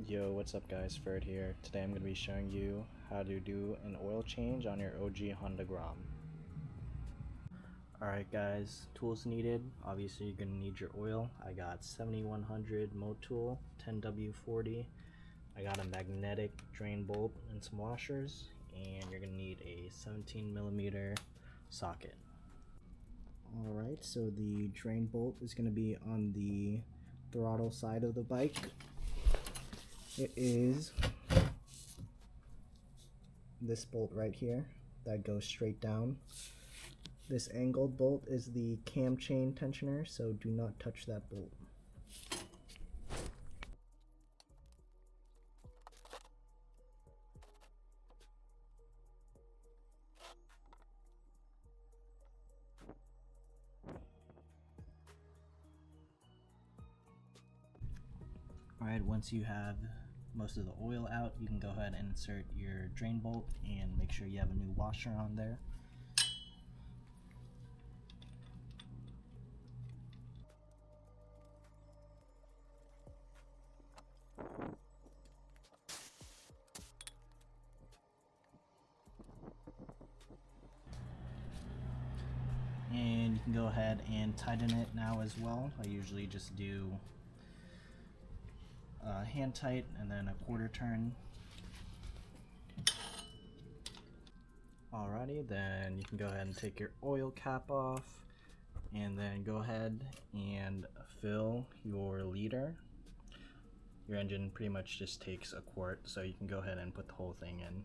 Yo, what's up guys, Ferd here. Today I'm going to be showing you how to do an oil change on your OG Honda Grom. Alright guys, tools needed. Obviously you're going to need your oil. I got 7100 mode tool, 10W40. I got a magnetic drain bolt and some washers, and you're going to need a 17mm socket. Alright, so the drain bolt is going to be on the throttle side of the bike. It is this bolt right here that goes straight down. This angled bolt is the cam chain tensioner, so do not touch that bolt. Alright, once you have most of the oil out, you can go ahead and insert your drain bolt and make sure you have a new washer on there. And you can go ahead and tighten it now as well. I usually just do hand tight and then a quarter turn. Alrighty, then you can go ahead and take your oil cap off and then go ahead and fill your liter. Your engine pretty much just takes a quart, so you can go ahead and put the whole thing in.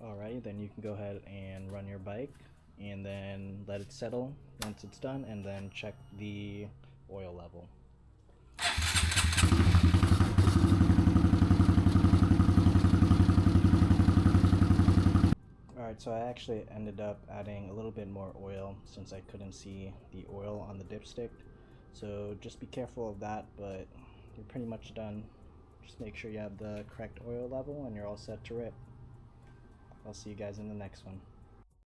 Alrighty, then you can go ahead and run your bike and then let it settle once it's done, and then check the oil level. Alright, so I actually ended up adding a little bit more oil since I couldn't see the oil on the dipstick. So just be careful of that, but you're pretty much done. Just make sure you have the correct oil level and you're all set to rip. I'll see you guys in the next one.